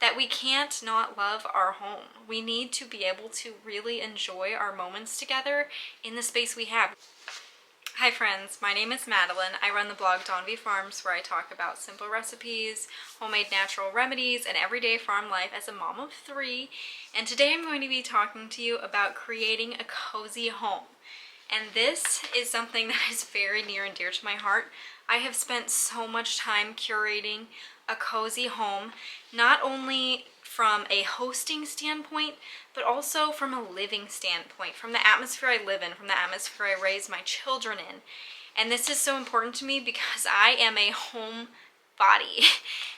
that we can't not love our home. We need to be able to really enjoy our moments together in the space we have. Hi friends, my name is Madeline. I run the blog Dawn V Farms, where I talk about simple recipes, homemade natural remedies, and everyday farm life as a mom of 3. And today I'm going to be talking to you about creating a cozy home. And this is something that is very near and dear to my heart. I have spent so much time curating a cozy home, not only from a hosting standpoint, but also from a living standpoint, from the atmosphere I live in, from the atmosphere I raise my children in. And this is so important to me because I am a home body.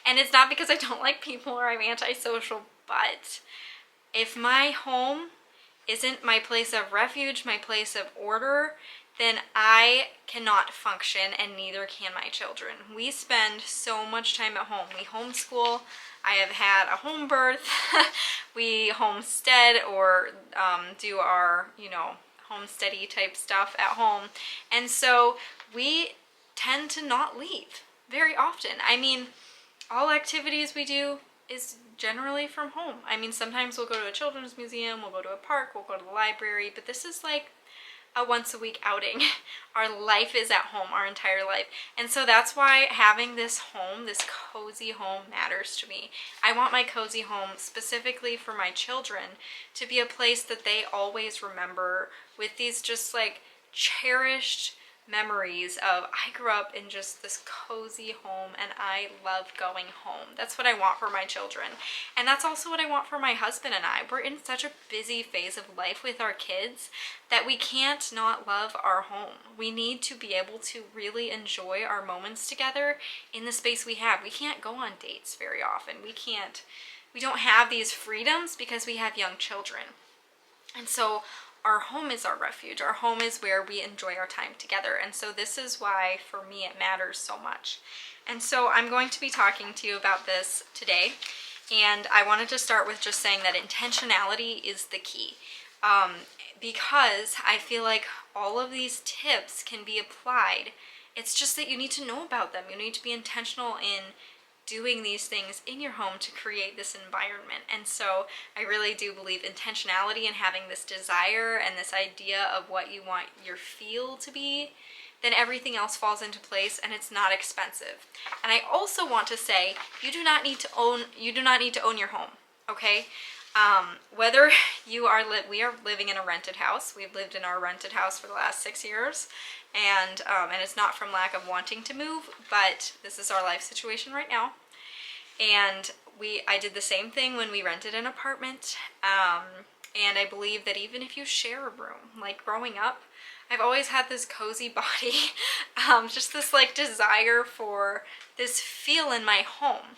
And it's not because I don't like people or I'm antisocial, but if my home isn't my place of refuge, my place of order, then I cannot function, and neither can my children. We spend so much time at home. We homeschool. I have had a home birth. We homestead or do our, homesteady type stuff at home. And so we tend to not leave very often. I mean, all activities we do is generally from home. I mean, sometimes we'll go to a children's museum, we'll go to a park, we'll go to the library, but this is like a once a week outing. Our life is at home, our entire life. And so that's why having this home, this cozy home, matters to me. I want my cozy home, specifically for my children, to be a place that they always remember with these just like cherished memories of, I grew up in just this cozy home and I loved going home. That's what I want for my children. And that's also what I want for my husband and I. We're in such a busy phase of life with our kids that we can't not love our home. We need to be able to really enjoy our moments together in the space we have. We can't go on dates very often. We don't have these freedoms because we have young children. And so our home is our refuge. Our home is where we enjoy our time together. And so this is why, for me, it matters so much. And so I'm going to be talking to you about this today. And I wanted to start with just saying that intentionality is the key. Because I feel like all of these tips can be applied. It's just that you need to know about them. You need to be intentional in doing these things in your home to create this environment. And so I really do believe intentionality and having this desire and this idea of what you want your feel to be, then everything else falls into place and it's not expensive. And I also want to say you do not need to own your home, okay? Whether you are we are living in a rented house. We've lived in our rented house for the last 6 years. And it's not from lack of wanting to move, but this is our life situation right now. And I did the same thing when we rented an apartment. And I believe that even if you share a room, like growing up, I've always had this cozy body, just this like desire for this feel in my home,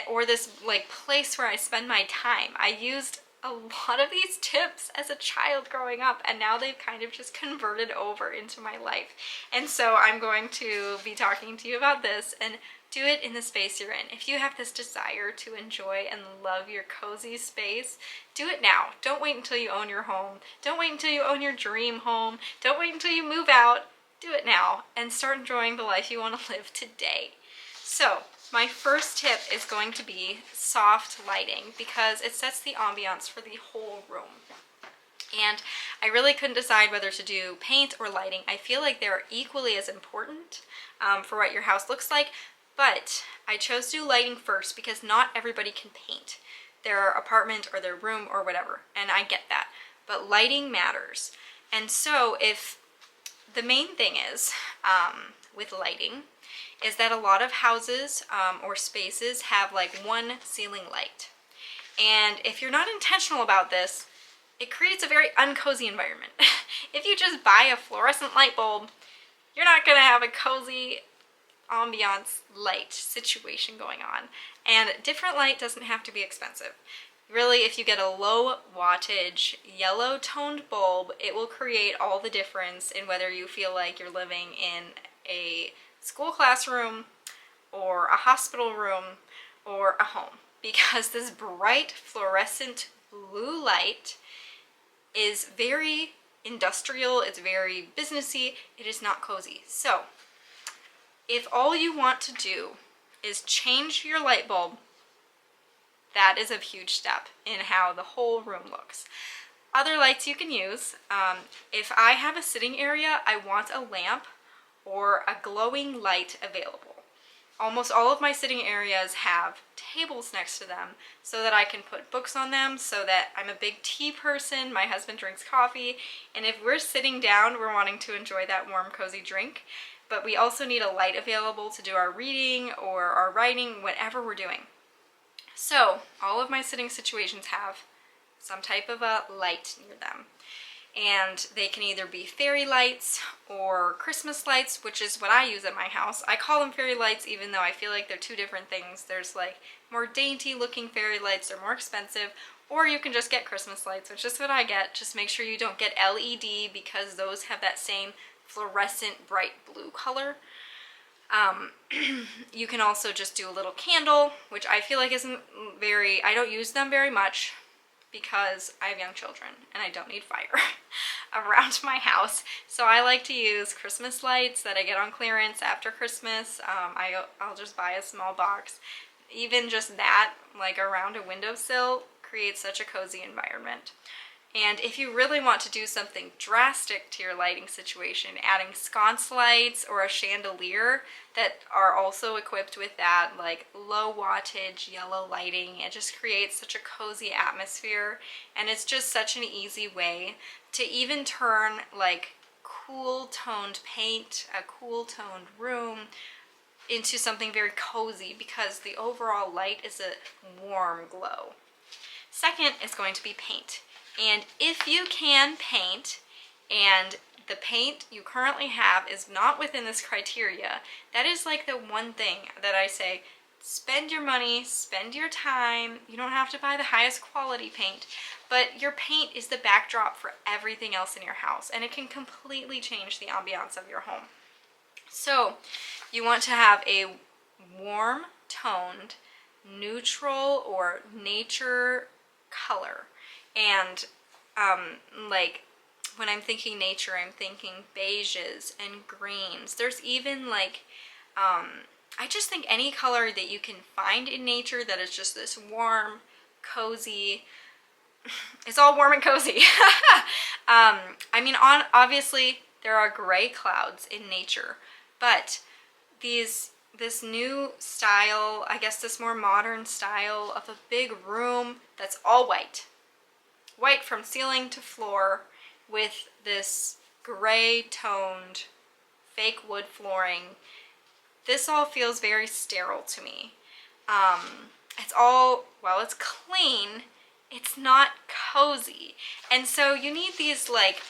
or this like place where I spend my time. I used a lot of these tips as a child growing up, and now they've kind of just converted over into my life. And so I'm going to be talking to you about this, and do it in the space you're in. If you have this desire to enjoy and love your cozy space, do it now. Don't wait until you own your home. Don't wait until you own your dream home. Don't wait until you move out. Do it now and start enjoying the life you want to live today. So my first tip is going to be soft lighting, because it sets the ambiance for the whole room. And I really couldn't decide whether to do paint or lighting. I feel like they're equally as important for what your house looks like, but I chose to do lighting first because not everybody can paint their apartment or their room or whatever, and I get that. But lighting matters. And so if the main thing is with lighting is that a lot of houses or spaces have like one ceiling light. And if you're not intentional about this, it creates a very uncozy environment. If you just buy a fluorescent light bulb, you're not gonna have a cozy ambiance light situation going on. And different light doesn't have to be expensive. Really, if you get a low wattage yellow toned bulb, it will create all the difference in whether you feel like you're living in a school classroom or a hospital room or a home, because this bright fluorescent blue light is very industrial, it's very businessy, it is not cozy. So if all you want to do is change your light bulb that is a huge step in how the whole room looks. Other lights you can use, if I have a sitting area, I want a lamp or a glowing light available. Almost all of my sitting areas have tables next to them so that I can put books on them, so that I'm a big tea person, my husband drinks coffee, and if we're sitting down, we're wanting to enjoy that warm, cozy drink. But we also need a light available to do our reading or our writing, whatever we're doing. So all of my sitting situations have some type of a light near them. And they can either be fairy lights or Christmas lights, which is what I use at my house. I call them fairy lights even though I feel like they're two different things. There's like more dainty looking fairy lights, they're more expensive, or you can just get Christmas lights, which is what I get. Just make sure you don't get LED because those have that same fluorescent bright blue color. You can also just do a little candle, which I feel like isn't very, I don't use them very much, because I have young children and I don't need fire around my house. So I like to use Christmas lights that I get on clearance after Christmas. I'll just buy a small box. Even just that, like around a windowsill, creates such a cozy environment. And if you really want to do something drastic to your lighting situation, adding sconce lights or a chandelier that are also equipped with that like low wattage yellow lighting, it just creates such a cozy atmosphere, and it's just such an easy way to even turn like cool toned paint, a cool toned room, into something very cozy because the overall light is a warm glow. Second is going to be paint. And if you can paint and the paint you currently have is not within this criteria, that is like the one thing that I say, spend your money, spend your time. You don't have to buy the highest quality paint, but your paint is the backdrop for everything else in your house, and it can completely change the ambiance of your home. So you want to have a warm toned, neutral or nature color. And like when I'm thinking nature, I'm thinking beiges and greens. There's even like, I just think any color that you can find in nature that is just this warm, cozy, it's all warm and cozy. I mean, obviously there are gray clouds in nature, but this new style, I guess this more modern style of a big room that's all white. White from ceiling to floor with this gray toned fake wood flooring. This all feels very sterile to me. It's all, well, it's clean, it's not cozy. And so you need these like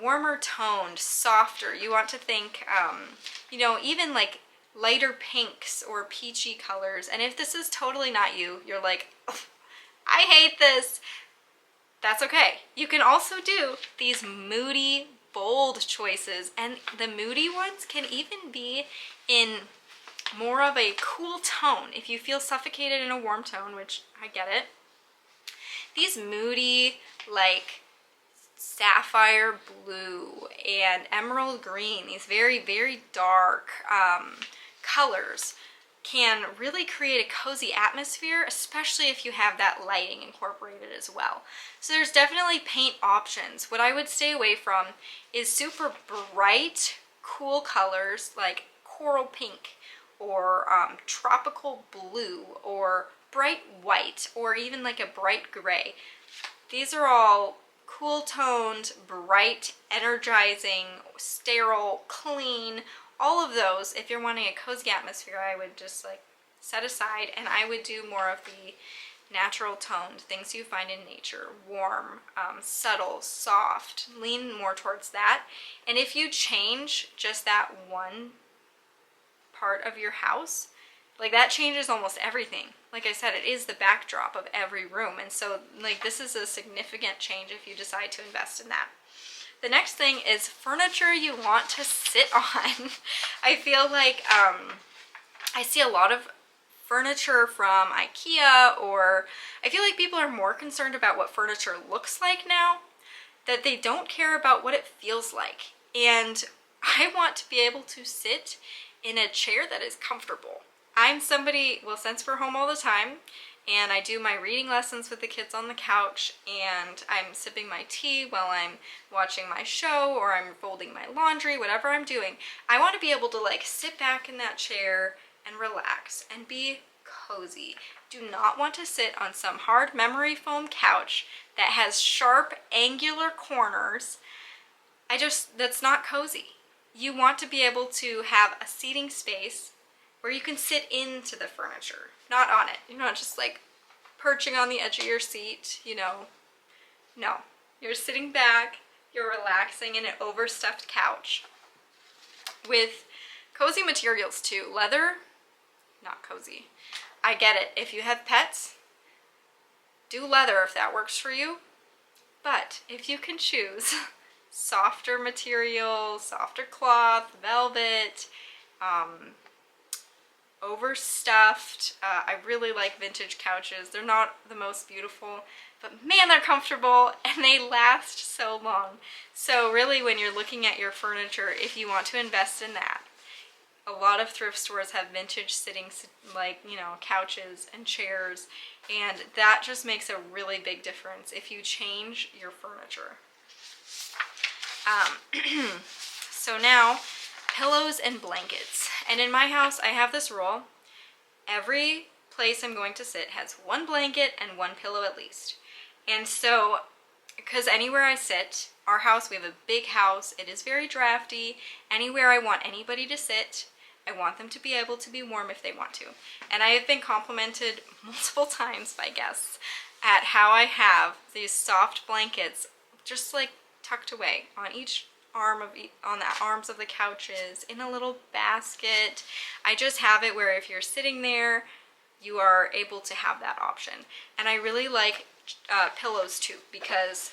warmer toned, softer, you want to think, you know, even like lighter pinks or peachy colors. And if this is totally not you, you're like, oh, I hate this. That's okay. You can also do these moody, bold choices, and the moody ones can even be in more of a cool tone. If you feel suffocated in a warm tone, which I get it, these moody, like sapphire blue and emerald green, these very, very dark colors, can really create a cozy atmosphere, especially if you have that lighting incorporated as well. So there's definitely paint options. What I would stay away from is super bright, cool colors like coral pink or tropical blue or bright white or even like a bright gray. These are all cool toned, bright, energizing, sterile, clean. All of those, if you're wanting a cozy atmosphere, I would just like set aside, and I would do more of the natural toned things you find in nature, warm, subtle, soft, lean more towards that. And if you change just that one part of your house, like that changes almost everything. Like I said, it is the backdrop of every room, and so like this is a significant change if you decide to invest in that. The next thing is furniture you want to sit on. I feel like I see a lot of furniture from IKEA, or I feel like people are more concerned about what furniture looks like now, that they don't care about what it feels like. And I want to be able to sit in a chair that is comfortable. I'm somebody, well, since we're home all the time and I do my reading lessons with the kids on the couch, and I'm sipping my tea while I'm watching my show or I'm folding my laundry, whatever I'm doing. I want to be able to like sit back in that chair and relax and be cozy. Do not want to sit on some hard memory foam couch that has sharp angular corners. That's not cozy. You want to be able to have a seating space where you can sit into the furniture, not on it. You're not just like perching on the edge of your seat, you know. No, you're sitting back, you're relaxing in an overstuffed couch with cozy materials too. Leather, not cozy. I get it. If you have pets, do leather if that works for you. But if you can choose softer materials, softer cloth, velvet, overstuffed. I really like vintage couches. They're not the most beautiful, but man, they're comfortable and they last so long. So really, when you're looking at your furniture, if you want to invest in that, a lot of thrift stores have vintage sitting, like, you know, couches and chairs, and that just makes a really big difference if you change your furniture. So now, pillows and blankets. And in my house, I have this rule. Every place I'm going to sit has one blanket and one pillow at least. And so, because anywhere I sit, our house, we have a big house, it is very drafty. Anywhere I want anybody to sit, I want them to be able to be warm if they want to. And I have been complimented multiple times by guests at how I have these soft blankets just like tucked away on each arm of on the arms of the couches in a little basket. I just have it where if you're sitting there, you are able to have that option. And I really like pillows too, because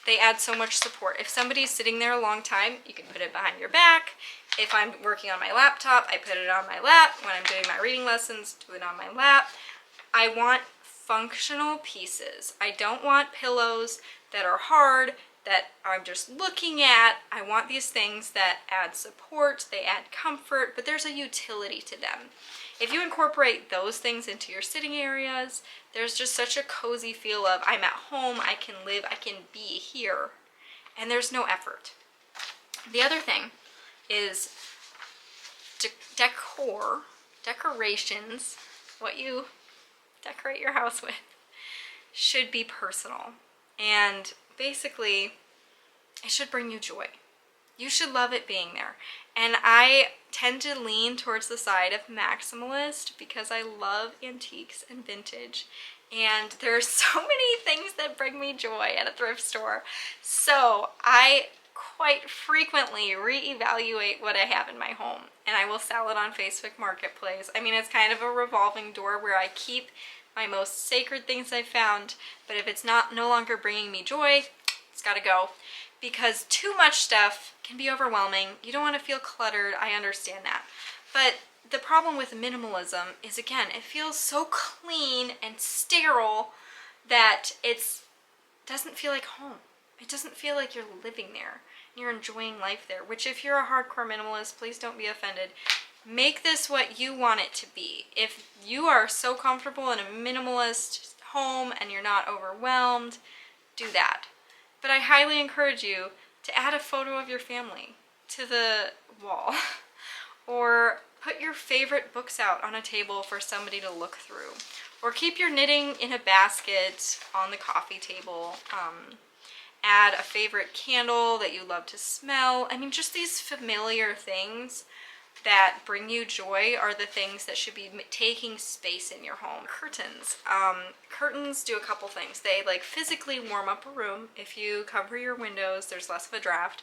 they add so much support. If somebody's sitting there a long time, you can put it behind your back. If I'm working on my laptop, I put it on my lap. When I'm doing my reading lessons, do it on my lap. I want functional pieces. I don't want pillows that are hard, that I'm just looking at. I want these things that add support, they add comfort, but there's a utility to them. If you incorporate those things into your sitting areas, there's just such a cozy feel of I'm at home, I can live, I can be here, and there's no effort. The other thing is decorations, what you decorate your house with, should be personal. And basically, it should bring you joy. You should love it being there. And I tend to lean towards the side of maximalist because I love antiques and vintage. And there's so many things that bring me joy at a thrift store. So I quite frequently reevaluate what I have in my home. And I will sell it on Facebook Marketplace. I mean, it's kind of a revolving door where I keep my most sacred things I've found, but if it's no longer bringing me joy, it's gotta go. Because too much stuff can be overwhelming. You don't want to feel cluttered, I understand that. But the problem with minimalism is, again, it feels so clean and sterile that it doesn't feel like home. It doesn't feel like you're living there, you're enjoying life there, which if you're a hardcore minimalist, please don't be offended. Make this what you want it to be. If you are so comfortable in a minimalist home and you're not overwhelmed, do that. But I highly encourage you to add a photo of your family to the wall or put your favorite books out on a table for somebody to look through, or keep your knitting in a basket on the coffee table. Add a favorite candle that you love to smell. I mean, just these familiar things that bring you joy are the things that should be taking space in your home. Curtains. Curtains do a couple things. They like physically warm up a room. If you cover your windows, there's less of a draft.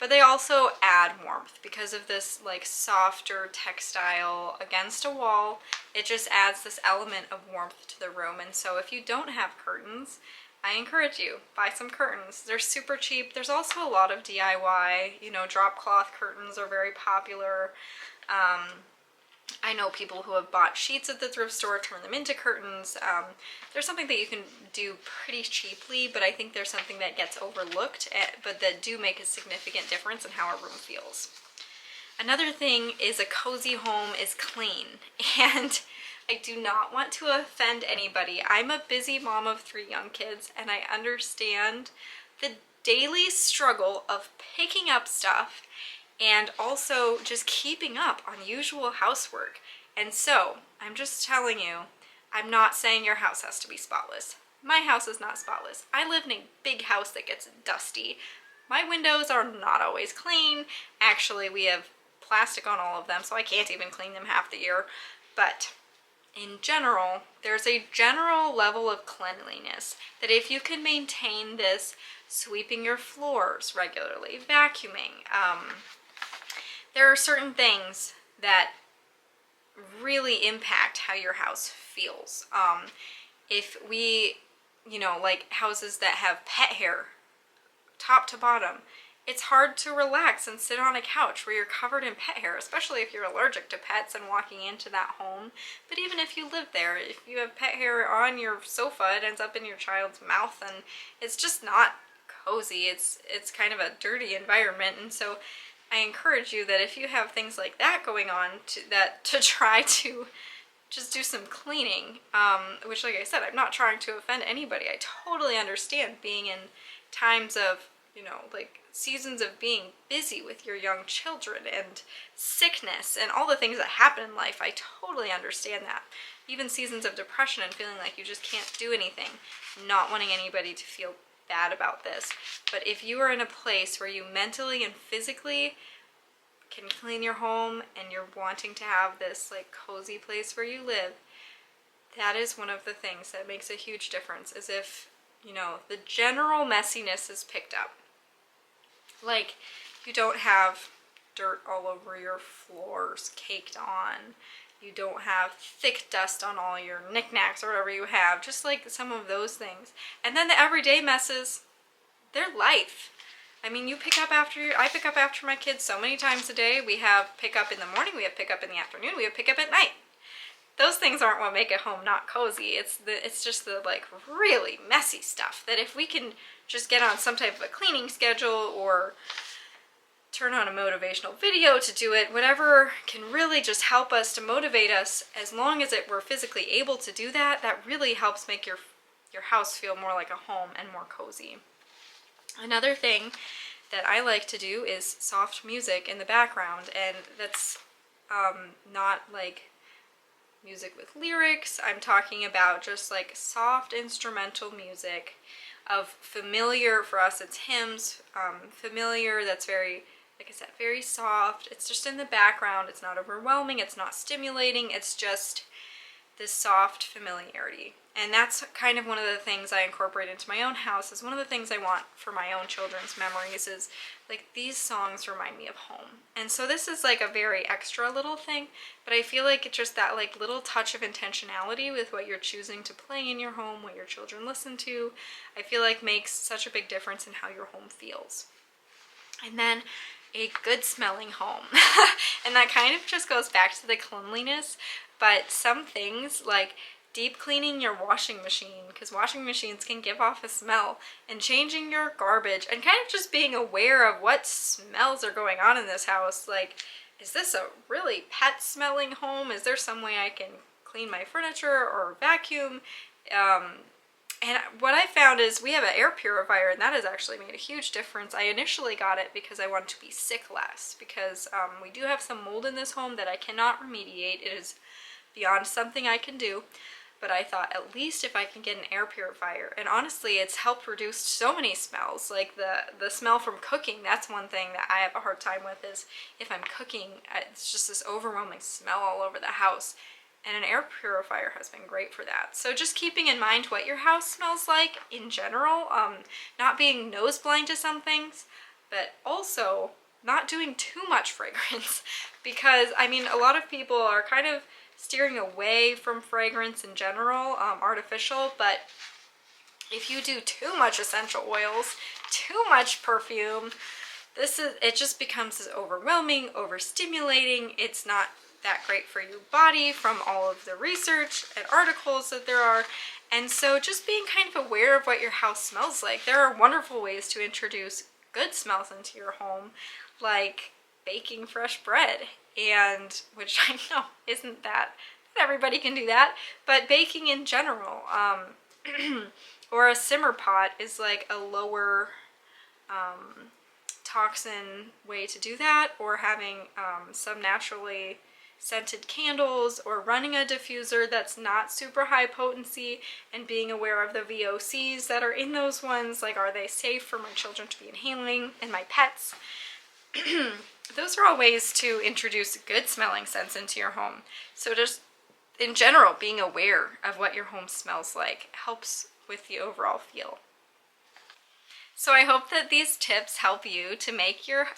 But they also add warmth because of this like softer textile against a wall. It just adds this element of warmth to the room. And so if you don't have curtains, I encourage you, buy some curtains. They're super cheap. There's also a lot of DIY, you know, drop cloth curtains are very popular. I know people who have bought sheets at the thrift store, turn them into curtains. There's something that you can do pretty cheaply, but I think there's something that gets overlooked, but that do make a significant difference in how a room feels. Another thing is a cozy home is clean. And I do not want to offend anybody. I'm a busy mom of 3 young kids, and I understand the daily struggle of picking up stuff and also just keeping up on usual housework. And so I'm just telling you, I'm not saying your house has to be spotless. My house is not spotless. I live in a big house that gets dusty. My windows are not always clean. Actually, we have plastic on all of them, so I can't even clean them half the year. But in general, there's a general level of cleanliness that if you can maintain this, sweeping your floors regularly, vacuuming, there are certain things that really impact how your house feels. If we, like houses that have pet hair, top to bottom, it's hard to relax and sit on a couch where you're covered in pet hair, especially if you're allergic to pets and walking into that home. But even if you live there, if you have pet hair on your sofa, it ends up in your child's mouth, and it's just not cozy. It's kind of a dirty environment. And so I encourage you that if you have things like that going on, to try to just do some cleaning, which, like I said, I'm not trying to offend anybody. I totally understand being in times of, like seasons of being busy with your young children and sickness and all the things that happen in life. I totally understand that. Even seasons of depression and feeling like you just can't do anything. Not wanting anybody to feel bad about this. But if you are in a place where you mentally and physically can clean your home and you're wanting to have this like cozy place where you live, that is one of the things that makes a huge difference, is if, the general messiness is picked up. Like, you don't have dirt all over your floors caked on. You don't have thick dust on all your knickknacks or whatever you have, just like some of those things. And then the everyday messes, they're life. I mean, I pick up after my kids so many times a day. We have pickup in the morning, we have pickup in the afternoon, we have pickup at night. Those things aren't what make a home not cozy. It's just the like really messy stuff that if we can just get on some type of a cleaning schedule or turn on a motivational video to do it, whatever can really just help us, to motivate us, as long as we're physically able to do that, that really helps make your house feel more like a home and more cozy. Another thing that I like to do is soft music in the background, and that's not like music with lyrics. I'm talking about just like soft instrumental music of familiar, for us it's hymns, familiar, that's very, like I said, very soft. It's just in the background. It's not overwhelming. It's not stimulating. It's just this soft familiarity. And that's kind of one of the things I incorporate into my own house. Is one of the things I want for my own children's memories is like, these songs remind me of home. And so this is like a very extra little thing, but I feel like it's just that like little touch of intentionality with what you're choosing to play in your home, what your children listen to, I feel like makes such a big difference in how your home feels. And then a good smelling home. And that kind of just goes back to the cleanliness, but some things like deep cleaning your washing machine, because washing machines can give off a smell, and changing your garbage, and kind of just being aware of what smells are going on in this house. Like, is this a really pet smelling home? Is there some way I can clean my furniture or vacuum? And what I found is we have an air purifier, and that has actually made a huge difference. I initially got it because I wanted to be sick less, because we do have some mold in this home that I cannot remediate. It is beyond something I can do. But I thought, at least if I can get an air purifier. And honestly, it's helped reduce so many smells. Like the smell from cooking, that's one thing that I have a hard time with, is if I'm cooking, it's just this overwhelming smell all over the house. And an air purifier has been great for that. So just keeping in mind what your house smells like in general, not being nose blind to some things, but also not doing too much fragrance. Because, I mean, a lot of people are kind of steering away from fragrance in general, artificial, but if you do too much essential oils, too much perfume, it just becomes this overwhelming, overstimulating. It's not that great for your body from all of the research and articles that there are. And so just being kind of aware of what your house smells like. There are wonderful ways to introduce good smells into your home, like baking fresh bread, and which I know isn't that Not everybody can do that, but baking in general, or a simmer pot is like a lower toxin way to do that, or having some naturally scented candles, or running a diffuser that's not super high potency, and being aware of the VOCs that are in those ones, like are they safe for my children to be inhaling and my pets. Those are all ways to introduce good smelling scents into your home. So just in general, being aware of what your home smells like helps with the overall feel. So I hope that these tips help you to make your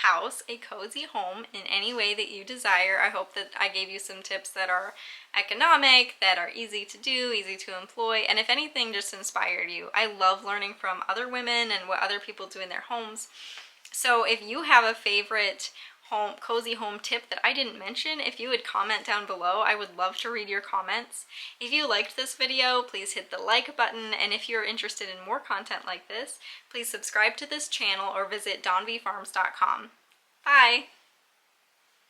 house a cozy home in any way that you desire. I hope that I gave you some tips that are economic, that are easy to do, easy to employ, and if anything, just inspired you. I love learning from other women and what other people do in their homes. So if you have a favorite cozy home tip that I didn't mention, if you would comment down below, I would love to read your comments. If you liked this video, please hit the like button, and if you're interested in more content like this, please subscribe to this channel or visit dawnvfarms.com. Bye!